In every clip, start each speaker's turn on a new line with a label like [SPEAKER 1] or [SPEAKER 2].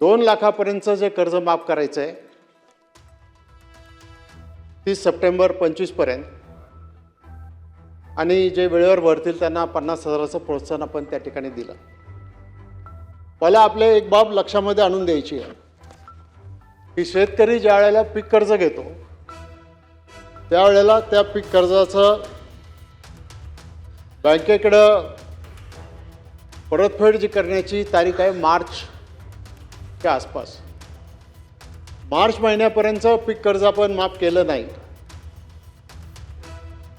[SPEAKER 1] 2 लाखापर्यंतचं जे कर्ज माफ करायचं आहे 30 सप्टेंबर 25 पर्यंत आणि जे वेळेवर भरतील त्यांना 50,000चं प्रोत्साहन आपण त्या ठिकाणी दिलं. मला आपल्या एक बाब लक्षामध्ये आणून द्यायची आहे की शेतकरी ज्या वेळेला पीक कर्ज घेतो त्यावेळेला त्या पीक कर्जाचं बँकेकडं परतफेड जी करण्याची तारीख आहे मार्चच्या आसपास. मार्च महिन्यापर्यंतचं पीक कर्ज आपण माफ केलं नाही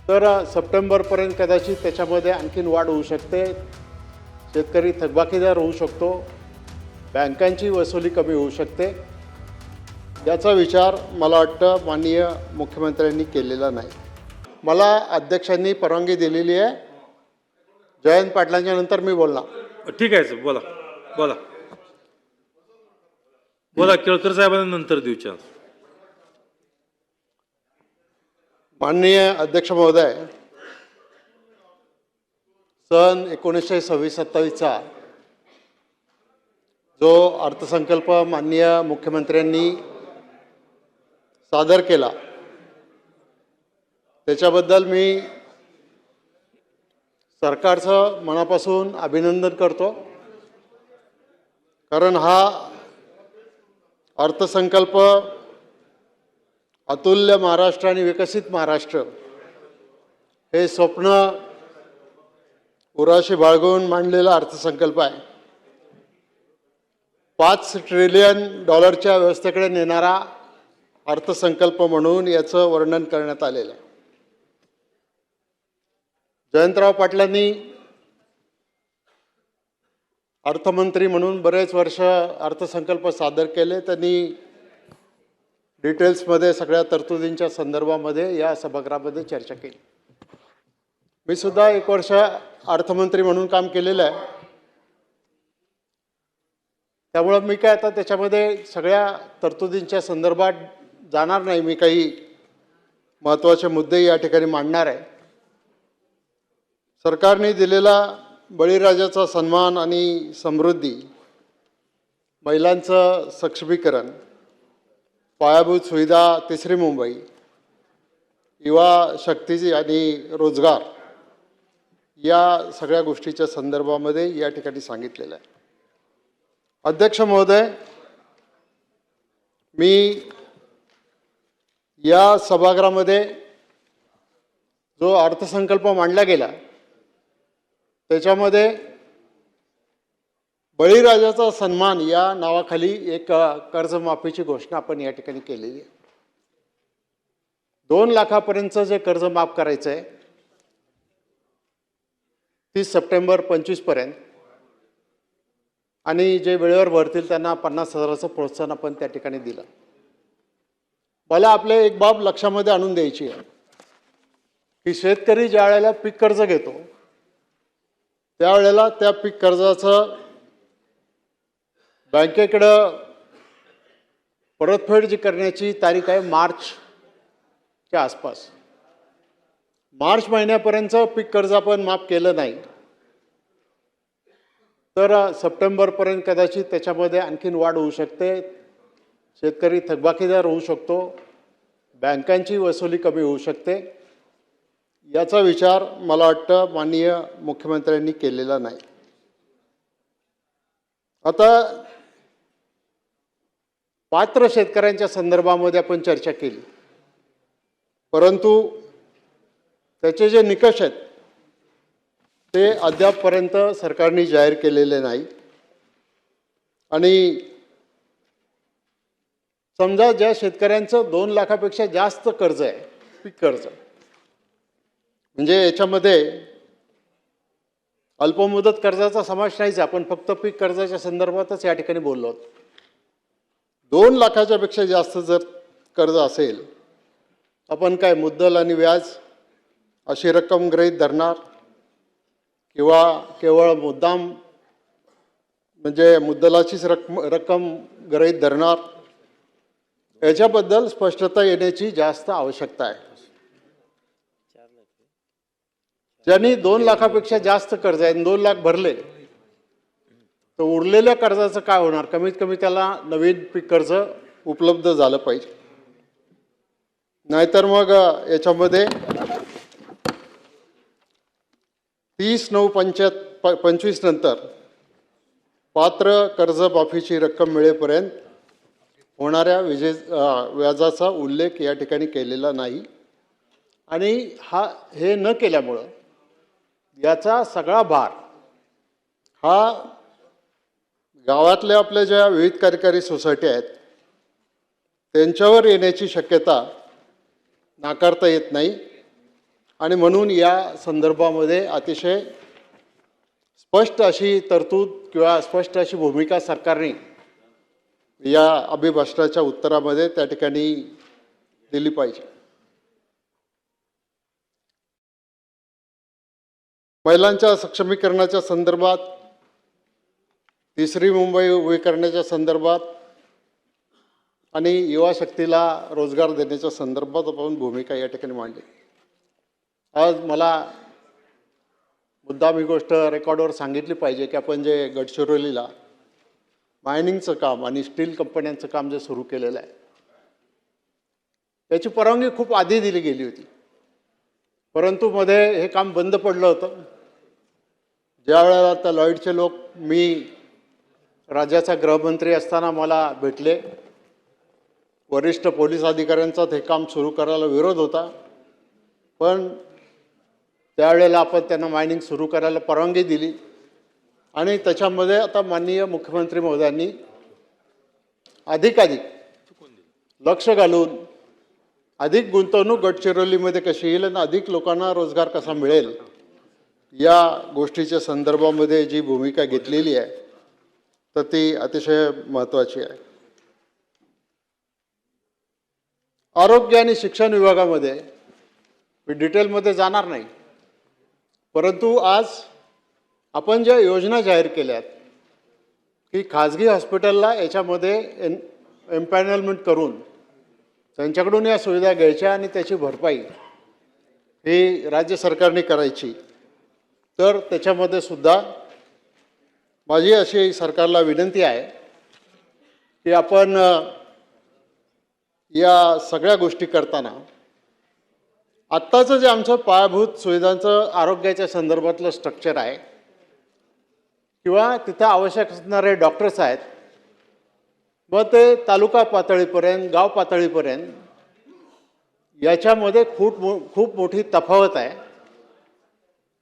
[SPEAKER 1] तर सप्टेंबरपर्यंत कदाचित त्याच्यामध्ये आणखीन वाढ होऊ शकते. शेतकरी थकबाकीदार होऊ शकतो, बँकांची वसुली कमी होऊ शकते. याचा विचार मला वाटतं माननीय मुख्यमंत्र्यांनी केलेला नाही. मला अध्यक्षांनी परवानगी दिलेली आहे. जयंत पाटलांच्या नंतर मी बोलणार.
[SPEAKER 2] ठीक आहे सर, बोला बोला बोला. केळकर साहेबांना नंतर देऊ चान्स.
[SPEAKER 1] माननीय अध्यक्ष महोदय, सन 1926-27चा जो अर्थसंकल्प माननीय मुख्यमंत्र्यांनी सादर केला त्याच्याबद्दल मी सरकारचं मनापासून अभिनंदन करतो. कारण हा अर्थसंकल्प अतुल्य महाराष्ट्र आणि विकसित महाराष्ट्र हे स्वप्न उराशी बाळगून मांडलेला अर्थसंकल्प आहे. $5 ट्रिलियन व्यवस्थेकडे नेणारा अर्थसंकल्प म्हणून याचं वर्णन करण्यात आलेलं आहे. जयंतराव पाटलांनी अर्थमंत्री म्हणून बरेच वर्ष अर्थसंकल्प सादर केले. त्यांनी डिटेल्समध्ये सगळ्या तरतुदींच्या संदर्भामध्ये या सभागृहामध्ये चर्चा केली. मी सुद्धा 1 वर्ष अर्थमंत्री म्हणून काम केलेलं आहे. त्यामुळं मी काय आता त्याच्यामध्ये सगळ्या तरतुदींच्या संदर्भात जाणार नाही. मी काही महत्त्वाचे मुद्दे या ठिकाणी मांडणार आहे. सरकारने दिलेला बळीराजाचा सन्मान आणि समृद्धी, महिलांचं सक्षमीकरण, पायाभूत सुविधा, तिसरी मुंबई, युवा शक्ती आणि रोजगार या सगळ्या गोष्टीच्या संदर्भामध्ये या ठिकाणी सांगितलेलं आहे. अध्यक्ष महोदय, मी या सभागृहामध्ये जो अर्थसंकल्प मांडला गेला त्याच्यामध्ये बळीराजाचा सन्मान या नावाखाली एक कर्जमाफीची घोषणा आपण या ठिकाणी केलेली आहे. 2 लाखापर्यंतचं जे कर्ज माफ करायचं आहे 30 सप्टेंबर 25 पर्यंत आणि जे वेळेवर भरतील त्यांना 50,000चं प्रोत्साहन आपण त्या ठिकाणी दिलं. मला आपल्या एक बाब लक्षामध्ये आणून द्यायची आहे की शेतकरी ज्या वेळेला पीक कर्ज घेतो त्यावेळेला त्या पीक कर्जाचं बँकेकडं परतफेड जी करण्याची तारीख आहे मार्चच्या आसपास. मार्च महिन्यापर्यंतचं पीक कर्ज आपण माफ केलं नाही तर सप्टेंबरपर्यंत कदाचित त्याच्यामध्ये आणखीन वाढ होऊ शकते. शेतकरी थकबाकीदार होऊ शकतो, बँकांची वसुली कमी होऊ शकते. याचा विचार मला वाटतं माननीय मुख्यमंत्र्यांनी केलेला नाही. आता पात्र शेतकऱ्यांच्या संदर्भामध्ये आपण चर्चा केली, परंतु त्याचे जे निकष आहेत ते अद्यापपर्यंत सरकारने जाहीर केलेले नाही. आणि समजा ज्या शेतकऱ्यांचं 2 लाखापेक्षा जास्त कर्ज आहे, पीक कर्ज, म्हणजे याच्यामध्ये अल्पमुदत कर्जाचा समावेश नाहीच. आपण फक्त पीक कर्जाच्या संदर्भातच या ठिकाणी बोललो आहोत. 2 लाखाच्या पेक्षा जास्त जर कर्ज असेल, आपण काय मुद्दल आणि व्याज अशी रक्कम गृहीत धरणार किंवा केवळ मुद्दाम म्हणजे मुद्दलाचीच रक्कम गृहीत धरणार, याच्याबद्दल स्पष्टता येण्याची जास्त आवश्यकता आहे. ज्यांनी 2 लाखापेक्षा जास्त कर्ज आहे, 2 लाख भरले तर उरलेल्या कर्जाचं काय होणार? कमीत कमी त्याला नवीन पीक कर्ज उपलब्ध झालं पाहिजे. नाहीतर मग याच्यामध्ये 30/9/25 नंतर पात्र कर्जमाफीची रक्कम मिळेपर्यंत होणाऱ्या व्याजाचा उल्लेख या ठिकाणी केलेला नाही. आणि हे न केल्यामुळं याचा सगळा भार हा गावातल्या आपल्या ज्या विविध कार्यकारी सोसायटी आहेत त्यांच्यावर येण्याची शक्यता नाकारता येत नाही. आणि म्हणून या संदर्भामध्ये अतिशय स्पष्ट अशी तरतूद किंवा स्पष्ट अशी भूमिका सरकारने या अभिभाषणाच्या उत्तरामध्ये त्या ठिकाणी दिली पाहिजे. महिलांच्या सक्षमीकरणाच्या संदर्भात, तिसरी मुंबई उभी करण्याच्या संदर्भात आणि युवा शक्तीला रोजगार देण्याच्या संदर्भात आपण भूमिका या ठिकाणी मांडली. आज मला मुद्दाम ही गोष्ट रेकॉर्डवर सांगितली पाहिजे की आपण जे गडचिरोलीला मायनिंगचं काम आणि स्टील कंपन्यांचं काम जे सुरू केलेलं आहे त्याची परवानगी खूप आधी दिली गेली होती, परंतु मध्ये हे काम बंद पडलं होतं. ज्या वेळेला त्या लॉईडचे लोक मी राज्याचा गृहमंत्री असताना मला भेटले, वरिष्ठ पोलीस अधिकाऱ्यांचा ते काम सुरू करायला विरोध होता, पण त्यावेळेला आपण त्यांना मायनिंग सुरू करायला परवानगी दिली. आणि त्याच्यामध्ये आता माननीय मुख्यमंत्री महोदयांनी अधिकाधिक लक्ष घालून अधिक गुंतवणूक गडचिरोलीमध्ये कशी येईल आणि अधिक लोकांना रोजगार कसा मिळेल या गोष्टीच्या संदर्भामध्ये जी भूमिका घेतलेली आहे तर ती अतिशय महत्त्वाची आहे. आरोग्य आणि शिक्षण विभागामध्ये मी डिटेलमध्ये जाणार नाही, परंतु आज आपण ज्या योजना जाहीर केल्यात की खाजगी हॉस्पिटलला याच्यामध्ये एम्पॅनलमेंट करून त्यांच्याकडून या सुविधा घ्यायच्या आणि त्याची भरपाई ही राज्य सरकारने करायची, तर त्याच्यामध्ये सुद्धा माझी अशी सरकारला विनंती आहे की आपण या सगळ्या गोष्टी करताना आत्ताचं जे आमचं पायाभूत सुविधांचं आरोग्याच्या संदर्भातलं स्ट्रक्चर आहे किंवा तिथं आवश्यक असणारे डॉक्टर्स आहेत, मग ते तालुका पातळीपर्यंत गाव पातळीपर्यंत याच्यामध्ये खूप मोठी तफावत आहे.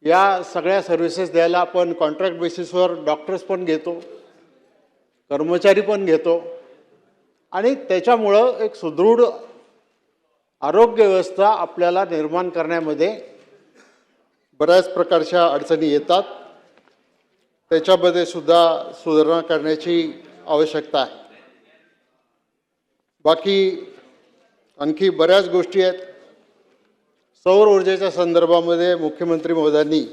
[SPEAKER 1] या सगळ्या सर्व्हिसेस द्यायला आपण कॉन्ट्रॅक्ट बेसिसवर डॉक्टर्स पण घेतो, कर्मचारी पण घेतो आणि त्याच्यामुळं एक सुदृढ आरोग्य व्यवस्था आपल्याला निर्माण करण्यामध्ये बऱ्याच प्रकारच्या अडचणी येतात. त्याच्यामध्ये सुद्धा सुधारणा करण्याची आवश्यकता आहे. बाकी आणखी बऱ्याच गोष्टी आहेत. सौर ऊर्जेच्या संदर्भामध्ये मुख्यमंत्री महोदयांनी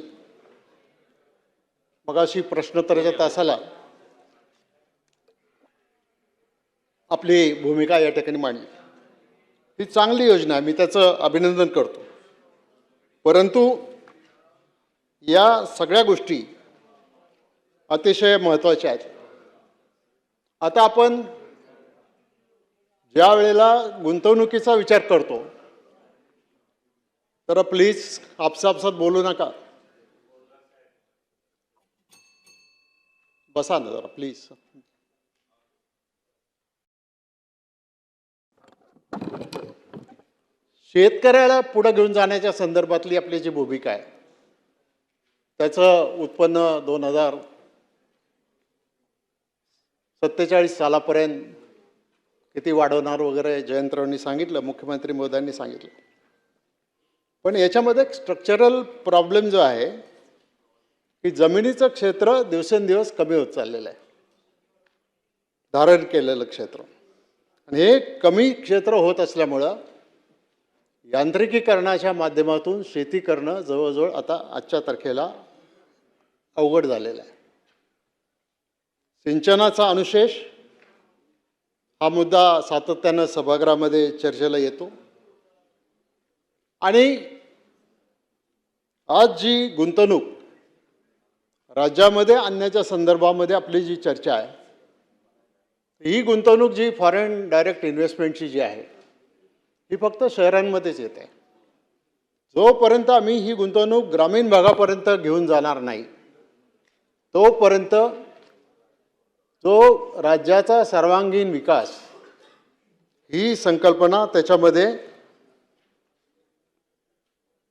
[SPEAKER 1] मगाशी प्रश्नोत्तराच्या तासाला आपली भूमिका या ठिकाणी मांडली. ही चांगली योजना आहे, मी त्याचं अभिनंदन करतो. परंतु या सगळ्या गोष्टी अतिशय महत्त्वाच्या आहेत. आता आपण ज्या वेळेला गुंतवणुकीचा विचार करतो तर प्लीज आपसात बोलू नका, बसा ना जरा प्लीज. शेतकऱ्याला पुढे घेऊन जाण्याच्या संदर्भातली आपली जी भूमिका आहे त्याचं उत्पन्न 2047 सालापर्यंत किती वाढवणार वगैरे जयंतरावांनी सांगितलं, मुख्यमंत्री महोदयांनी सांगितलं. पण याच्यामध्ये एक स्ट्रक्चरल प्रॉब्लेम जो आहे की जमिनीचं क्षेत्र दिवसेंदिवस कमी होत चाललेलं आहे, धारण केलेलं क्षेत्र. आणि हे कमी क्षेत्र होत असल्यामुळं यांत्रिकीकरणाच्या माध्यमातून शेती करणं जवळजवळ आता आजच्या तारखेला अवघड झालेलं आहे. सिंचनाचा अनुशेष हा मुद्दा सातत्यानं सभागृहामध्ये चर्चेला येतो. आणि आज जी गुंतवणूक राज्यामध्ये आणण्याच्या संदर्भामध्ये आपली जी चर्चा आहे, ही गुंतवणूक जी फॉरेन डायरेक्ट इन्व्हेस्टमेंटची जी आहे, ही फक्त शहरांमध्येच येते. जोपर्यंत आम्ही ही गुंतवणूक ग्रामीण भागापर्यंत घेऊन जाणार नाही, तोपर्यंत जो राज्याचा सर्वांगीण विकास ही संकल्पना त्याच्यामध्ये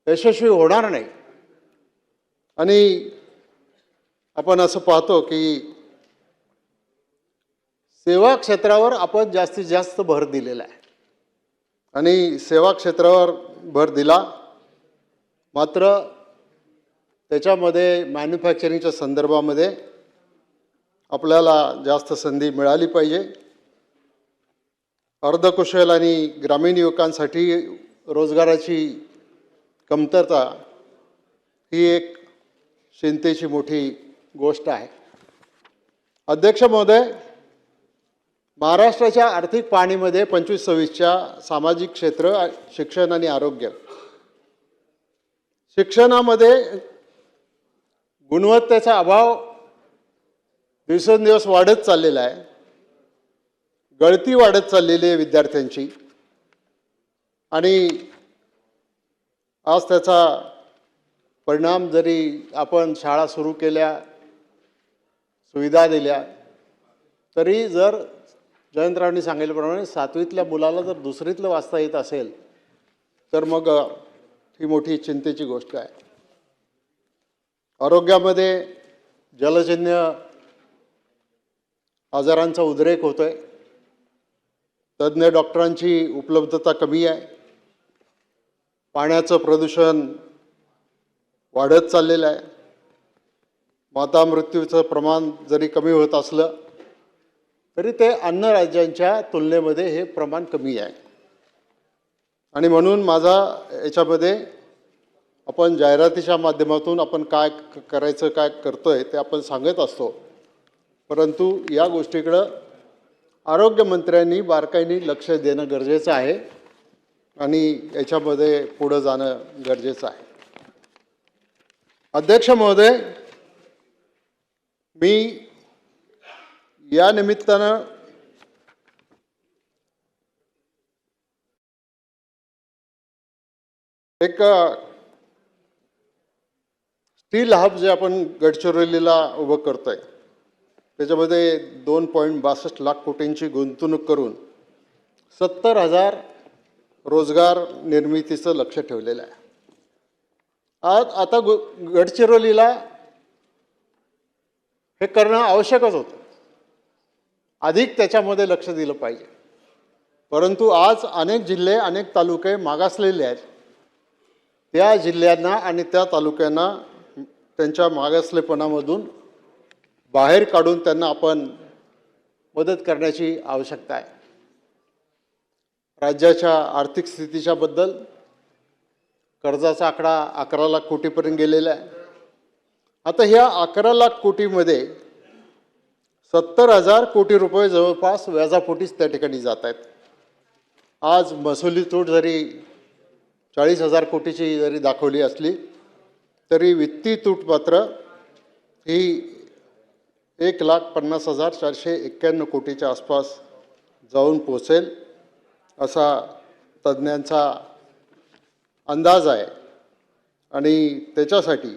[SPEAKER 1] यशस्वी होणार नाही. आणि आपण असं पाहतो की सेवा क्षेत्रावर आपण जास्तीत जास्त भर दिलेला आहे आणि सेवा क्षेत्रावर भर दिला, मात्र त्याच्यामध्ये मॅन्युफॅक्चरिंगच्या संदर्भामध्ये आपल्याला जास्त संधी मिळाली पाहिजे. अर्धकुशल आणि ग्रामीण युवकांसाठी रोजगाराची कमतरता ही एक चिंतेची मोठी गोष्ट आहे. अध्यक्ष महोदय, महाराष्ट्राच्या आर्थिक पाहणीमध्ये 25-26च्या सामाजिक क्षेत्र, शिक्षण आणि आरोग्य, शिक्षणामध्ये गुणवत्तेचा अभाव दिवसेंदिवस वाढत चाललेला आहे. गळती वाढत चाललेली आहे विद्यार्थ्यांची आणि आज त्याचा परिणाम, जरी आपण शाळा सुरू केल्या, सुविधा दिल्या, तरी जर जयंतरावांनी सांगितल्याप्रमाणे 7वीतल्या मुलाला जर 2रीतलं वाचता येत असेल तर मग ही मोठी चिंतेची गोष्ट आहे. आरोग्यामध्ये जलजन्य आजारांचा उद्रेक होतोय. तज्ज्ञ डॉक्टरांची उपलब्धता कमी आहे. पाण्याचं प्रदूषण वाढत चाललेलं आहे. माता मृत्यूचं प्रमाण जरी कमी होत असलं तरी ते अन्य राज्यांच्या तुलनेमध्ये हे प्रमाण कमी आहे. आणि म्हणून माझा याच्यामध्ये आपण जाहिरातीच्या माध्यमातून आपण काय करायचं, काय करतोय ते आपण सांगत असतो, परंतु या गोष्टीकडं आरोग्यमंत्र्यांनी बारकाईने लक्ष देणं गरजेचं आहे आणि याच्यामध्ये पुढं जाणं गरजेचं आहे. अध्यक्ष महोदय, मी या निमित्तानं एक स्टील हब जे आपण गडचिरोलीला उभं करतोय, त्याच्यामध्ये 2.62 लाख कोटींची गुंतवणूक करून 70,000 रोजगार निर्मितीचं लक्ष ठेवलेलं आहे. आता गडचिरोलीला हे करणं आवश्यकच होतं. अधिक त्याच्यामध्ये लक्ष दिलं पाहिजे. परंतु आज अनेक जिल्हे, अनेक तालुके मागासलेले आहेत. त्या जिल्ह्यांना आणि त्या तालुक्यांना त्यांच्या मागासलेपणामधून बाहेर काढून त्यांना आपण मदत करण्याची आवश्यकता आहे. राज्याच्या आर्थिक स्थितीच्या बद्दल कर्जाचा आकडा 11 लाख कोटीपर्यंत गेलेला आहे. आता ह्या 11 लाख कोटीमध्ये 70,000 कोटी रुपये जवळपास व्याजापोटीच त्या ठिकाणी जात आहेत. आज महसुली तूट जरी 40,000 कोटीची जरी दाखवली असली तरी वित्तीय तूट मात्र ही 1,50,491 कोटीच्या आसपास जाऊन पोचेल असा तज्ज्ञांचा अंदाज आहे. आणि त्याच्यासाठी